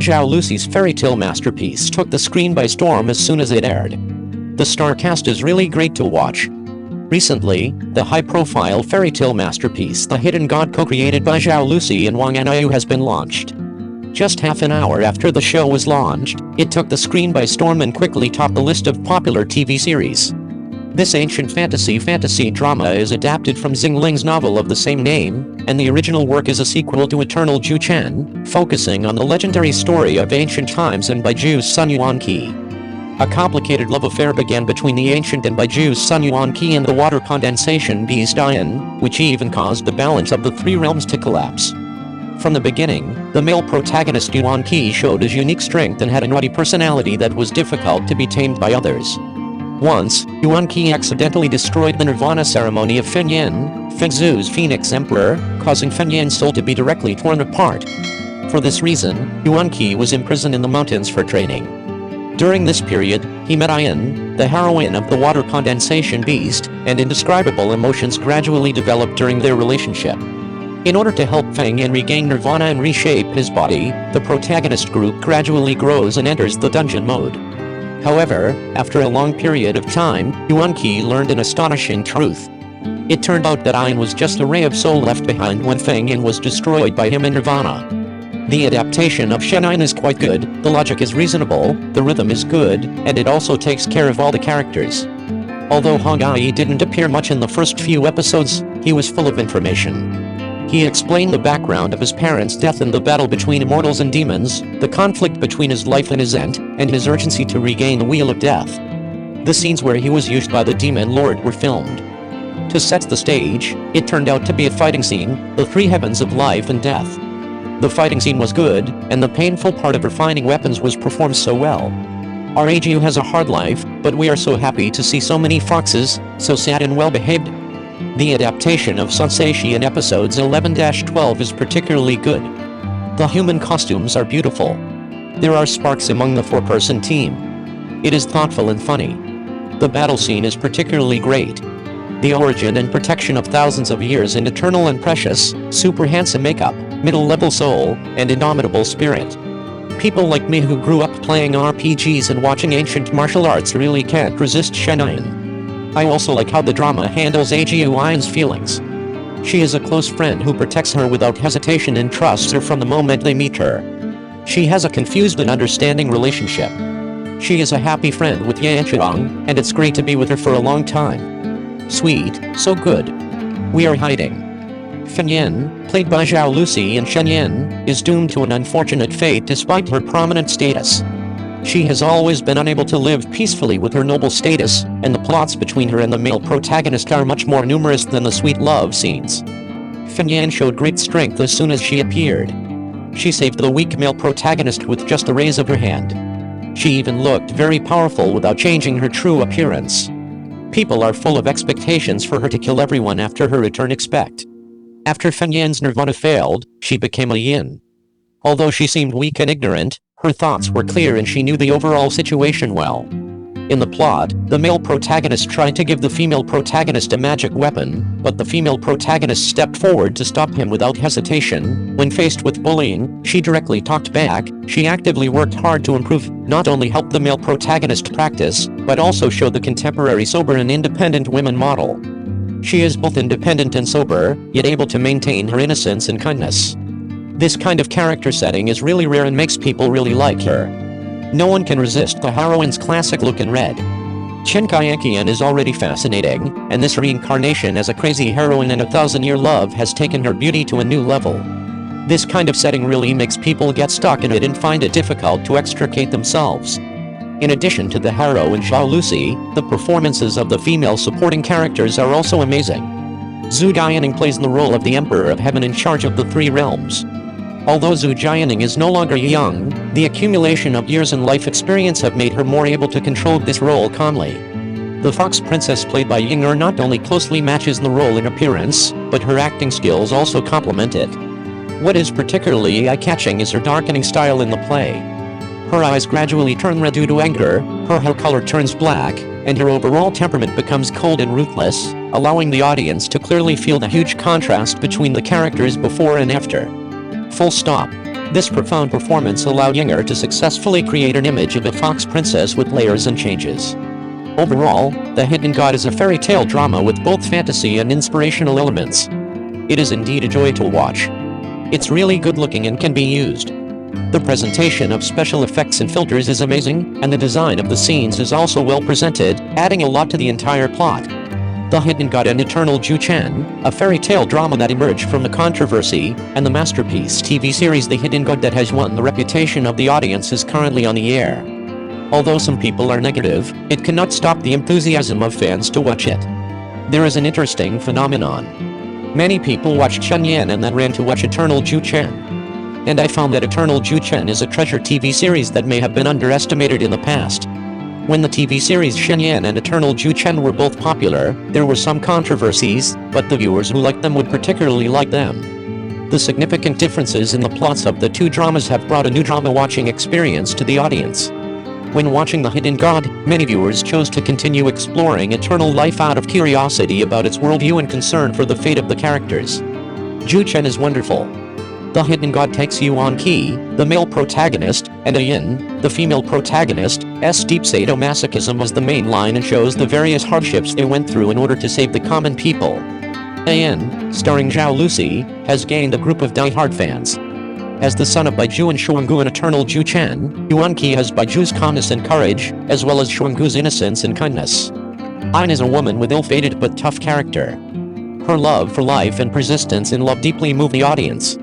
Zhao Lusi's fairy tale masterpiece took the screen by storm as soon as it aired. The star cast is really great to watch. Recently, the high-profile fairy tale masterpiece The Hidden God co-created by Zhao Lusi and Wang Anyu has been launched. Just half an hour after the show was launched, it took the screen by storm and quickly topped the list of popular TV series. This ancient fantasy drama is adapted from Xing Ling's novel of the same name, and the original work is a sequel to Eternal Ju Chen, focusing on the legendary story of ancient times and Baiju's son Yuan Qi. A complicated love affair began between the ancient and Baiju's son Yuan Qi and the water condensation beast Dian, which even caused the balance of the three realms to collapse. From the beginning, the male protagonist Yuan Qi showed his unique strength and had a naughty personality that was difficult to be tamed by others. Once, Yuan Qi accidentally destroyed the Nirvana ceremony of Fengyan, Fengzu's Phoenix Emperor, causing Fengyan's soul to be directly torn apart. For this reason, Yuan Qi was imprisoned in the mountains for training. During this period, he met Ayan, the heroine of the water condensation beast, and indescribable emotions gradually developed during their relationship. In order to help Fengyan regain Nirvana and reshape his body, the protagonist group gradually grows and enters the dungeon mode. However, after a long period of time, Yuan Qi learned an astonishing truth. It turned out that Ayan was just a ray of soul left behind when Fengyan was destroyed by him in Nirvana. The adaptation of Shen is quite good, the logic is reasonable, the rhythm is good, and it also takes care of all the characters. Although Hong Yi didn't appear much in the first few episodes, he was full of information. He explained the background of his parents' death and the battle between immortals and demons, the conflict between his life and his end, and his urgency to regain the Wheel of Death. The scenes where he was used by the Demon Lord were filmed. To set the stage, it turned out to be a fighting scene, the three heavens of life and death. The fighting scene was good, and the painful part of refining weapons was performed so well. Our AGU has a hard life, but we are so happy to see so many foxes, so sad and well-behaved. The adaptation of Sanseishi in episodes 11-12 is particularly good. The human costumes are beautiful. There are sparks among the four-person team. It is thoughtful and funny. The battle scene is particularly great. The origin and protection of thousands of years in eternal and precious, super handsome makeup, middle-level soul, and indomitable spirit. People like me who grew up playing RPGs and watching ancient martial arts really can't resist Shen. I also like how the drama handles AGU Ayan's feelings. She is a close friend who protects her without hesitation and trusts her from the moment they meet her. She has a confused and understanding relationship. She is a happy friend with Yan Chidong, and it's great to be with her for a long time. Sweet, so good. We are hiding. Fengyan, played by Zhao Lusi and Shen Yin, is doomed to an unfortunate fate despite her prominent status. She has always been unable to live peacefully with her noble status, and the plots between her and the male protagonist are much more numerous than the sweet love scenes. Fengyan showed great strength as soon as she appeared. She saved the weak male protagonist with just a raise of her hand. She even looked very powerful without changing her true appearance. People are full of expectations for her to kill everyone after her return. After Fengyan's Nirvana failed, she became a yin. Although she seemed weak and ignorant, her thoughts were clear and she knew the overall situation well. In the plot, the male protagonist tried to give the female protagonist a magic weapon, but the female protagonist stepped forward to stop him without hesitation. When faced with bullying, she directly talked back. She actively worked hard to improve, not only help the male protagonist practice, but also show the contemporary sober and independent women model. She is both independent and sober, yet able to maintain her innocence and kindness. This kind of character setting is really rare and makes people really like her. No one can resist the heroine's classic look in red. Chen Yi is already fascinating, and this reincarnation as a crazy heroine in a thousand-year love has taken her beauty to a new level. This kind of setting really makes people get stuck in it and find it difficult to extricate themselves. In addition to the hero and Zhao Lusi, the performances of the female supporting characters are also amazing. Zhu Jianing plays the role of the Emperor of Heaven in charge of the three realms. Although Zhu Jianing is no longer young, the accumulation of years and life experience have made her more able to control this role calmly. The Fox Princess played by Ying Er not only closely matches the role in appearance, but her acting skills also complement it. What is particularly eye-catching is her darkening style in the play. Her eyes gradually turn red due to anger, her hair color turns black, and her overall temperament becomes cold and ruthless, allowing the audience to clearly feel the huge contrast between the characters before and after. Full stop. This profound performance allowed Yinger to successfully create an image of a fox princess with layers and changes. Overall, The Hidden God is a fairy tale drama with both fantasy and inspirational elements. It is indeed a joy to watch. It's really good looking and can be used. The presentation of special effects and filters is amazing, and the design of the scenes is also well presented, adding a lot to the entire plot. The Hidden God and Eternal Ju Chen, a fairy tale drama that emerged from the controversy, and the masterpiece TV series The Hidden God that has won the reputation of the audience is currently on the air. Although some people are negative, it cannot stop the enthusiasm of fans to watch it. There is an interesting phenomenon. Many people watched Cheng Yi and then ran to watch Eternal Ju Chen. And I found that Eternal Ju Chen is a treasure TV series that may have been underestimated in the past. When the TV series Cheng Yi and Eternal Ju Chen were both popular, there were some controversies, but the viewers who liked them would particularly like them. The significant differences in the plots of the two dramas have brought a new drama watching experience to the audience. When watching The Hidden God, many viewers chose to continue exploring eternal life out of curiosity about its worldview and concern for the fate of the characters. Ju Chen is wonderful. The Hidden God takes Yuan Qi, the male protagonist, and Yin, the female protagonist's deep sadomasochism as the main line and shows the various hardships they went through in order to save the common people. Yin, starring Zhao Lusi, has gained a group of die-hard fans. As the son of Baiju and Shuanggu in Eternal Ju Chen, Yuan Qi has Baiju's calmness and courage, as well as Shuanggu's innocence and kindness. Yin is a woman with ill-fated but tough character. Her love for life and persistence in love deeply move the audience.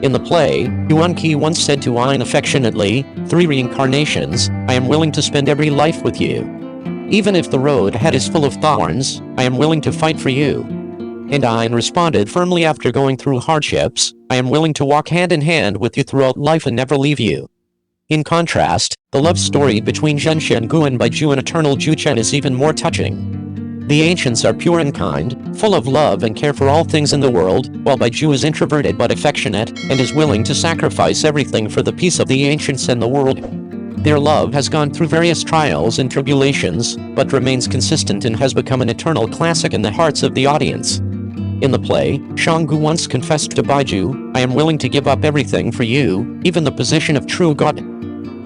In the play, Yuan Qi once said to Yin affectionately, "3 reincarnations, I am willing to spend every life with you. Even if the road ahead is full of thorns, I am willing to fight for you." And Yin responded firmly after going through hardships, "I am willing to walk hand in hand with you throughout life and never leave you." In contrast, the love story between Zhen Shengu and Baiju in Eternal Ju Chen is even more touching. The ancients are pure and kind, full of love and care for all things in the world, while Baiju is introverted but affectionate, and is willing to sacrifice everything for the peace of the ancients and the world. Their love has gone through various trials and tribulations, but remains consistent and has become an eternal classic in the hearts of the audience. In the play, Shuanggu once confessed to Baiju, "I am willing to give up everything for you, even the position of true God."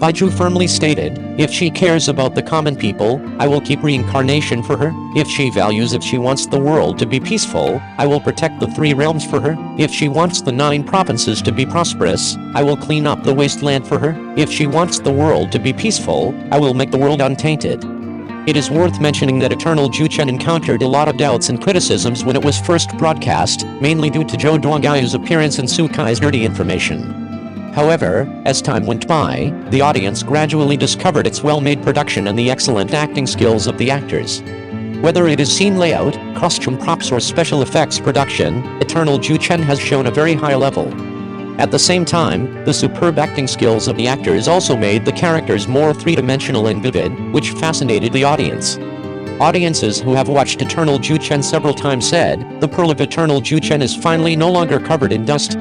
Baiju firmly stated, "If she cares about the common people, I will keep reincarnation for her. If she wants the world to be peaceful, I will protect the 3 realms for her. If she wants the 9 provinces to be prosperous, I will clean up the wasteland for her. If she wants the world to be peaceful, I will make the world untainted." It is worth mentioning that Eternal Ju Chen encountered a lot of doubts and criticisms when it was first broadcast, mainly due to Zhou Duangayu's appearance and Su Kai's dirty information. However, as time went by, the audience gradually discovered its well-made production and the excellent acting skills of the actors. Whether it is scene layout, costume props or special effects production, Eternal Ju Chen has shown a very high level. At the same time, the superb acting skills of the actors also made the characters more three-dimensional and vivid, which fascinated the audience. Audiences who have watched Eternal Ju Chen several times said, "The pearl of Eternal Ju Chen is finally no longer covered in dust."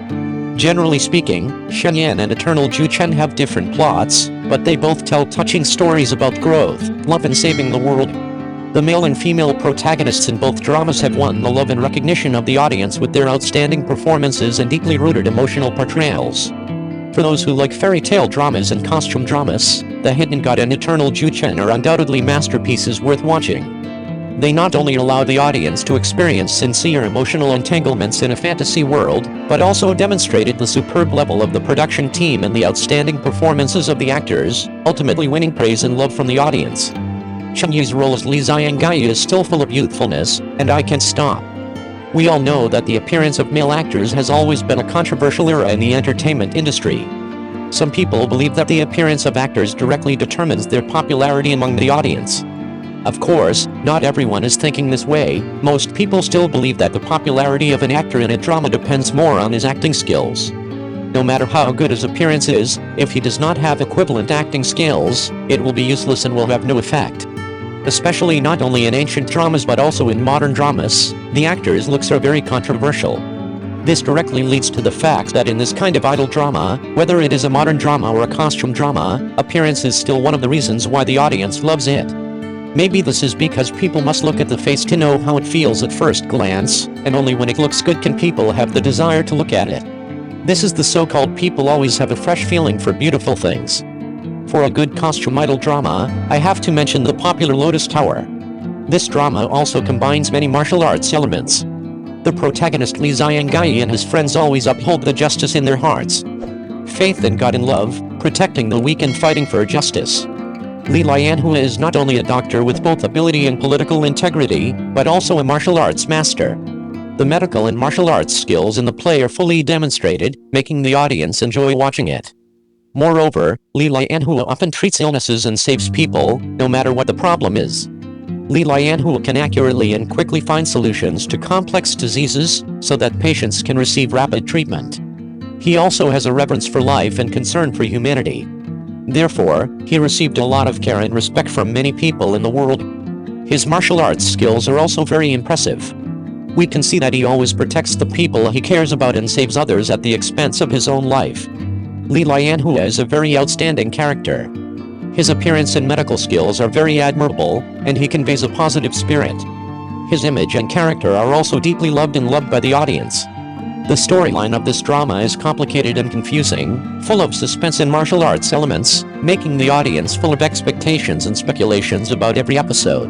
Generally speaking, Cheng Yi and Eternal Ju Chen have different plots, but they both tell touching stories about growth, love and saving the world. The male and female protagonists in both dramas have won the love and recognition of the audience with their outstanding performances and deeply rooted emotional portrayals. For those who like fairy tale dramas and costume dramas, The Hidden God and Eternal Ju Chen are undoubtedly masterpieces worth watching. They not only allow the audience to experience sincere emotional entanglements in a fantasy world, but also demonstrated the superb level of the production team and the outstanding performances of the actors, ultimately winning praise and love from the audience. Cheng Yi's role as Li Xianggai is still full of youthfulness, and I can't stop. We all know that the appearance of male actors has always been a controversial era in the entertainment industry. Some people believe that the appearance of actors directly determines their popularity among the audience. Of course, not everyone is thinking this way. Most people still believe that the popularity of an actor in a drama depends more on his acting skills. No matter how good his appearance is, if he does not have equivalent acting skills, it will be useless and will have no effect. Especially not only in ancient dramas but also in modern dramas, the actors' looks are very controversial. This directly leads to the fact that in this kind of idol drama, whether it is a modern drama or a costume drama, appearance is still one of the reasons why the audience loves it. Maybe this is because people must look at the face to know how it feels at first glance, and only when it looks good can people have the desire to look at it. This is the so-called people always have a fresh feeling for beautiful things. For a good costume idol drama, I have to mention the popular Lotus Tower. This drama also combines many martial arts elements. The protagonist Li Ziyangyi and his friends always uphold the justice in their hearts. Faith in God and love, protecting the weak and fighting for justice. Li Lianhua is not only a doctor with both ability and political integrity, but also a martial arts master. The medical and martial arts skills in the play are fully demonstrated, making the audience enjoy watching it. Moreover, Li Lianhua often treats illnesses and saves people, no matter what the problem is. Li Lianhua can accurately and quickly find solutions to complex diseases, so that patients can receive rapid treatment. He also has a reverence for life and concern for humanity. Therefore, he received a lot of care and respect from many people in the world. His martial arts skills are also very impressive. We can see that he always protects the people he cares about and saves others at the expense of his own life. Li Lianhua is a very outstanding character. His appearance and medical skills are very admirable, and he conveys a positive spirit. His image and character are also deeply loved by the audience. The storyline of this drama is complicated and confusing, full of suspense and martial arts elements, making the audience full of expectations and speculations about every episode.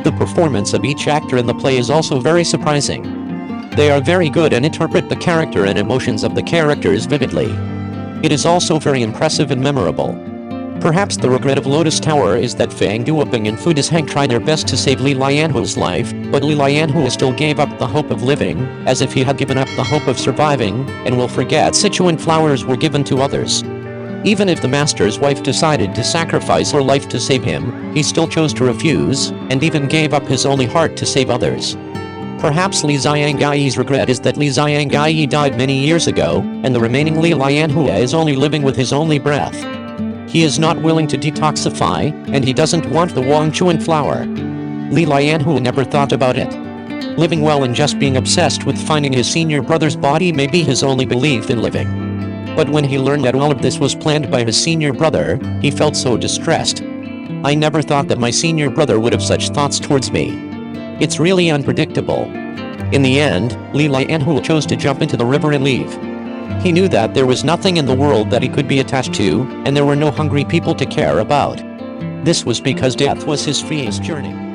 The performance of each actor in the play is also very surprising. They are very good and interpret the character and emotions of the characters vividly. It is also very impressive and memorable. Perhaps the regret of Lotus Tower is that Fang Duoping and Fu Disheng tried their best to save Li Lianhua's life, but Li Lianhua still gave up the hope of living, as if he had given up the hope of surviving, and will forget Sichuan flowers were given to others. Even if the master's wife decided to sacrifice her life to save him, he still chose to refuse, and even gave up his only heart to save others. Perhaps Li Ziyangyi's regret is that Li Ziyangyi died many years ago, and the remaining Li Lianhua is only living with his only breath. He is not willing to detoxify, and he doesn't want the Wangchuan flower. Li Lianhua never thought about it. Living well and just being obsessed with finding his senior brother's body may be his only belief in living. But when he learned that all of this was planned by his senior brother, he felt so distressed. I never thought that my senior brother would have such thoughts towards me. It's really unpredictable. In the end, Li Lianhua chose to jump into the river and leave. He knew that there was nothing in the world that he could be attached to, and there were no hungry people to care about. This was because death was his freest journey.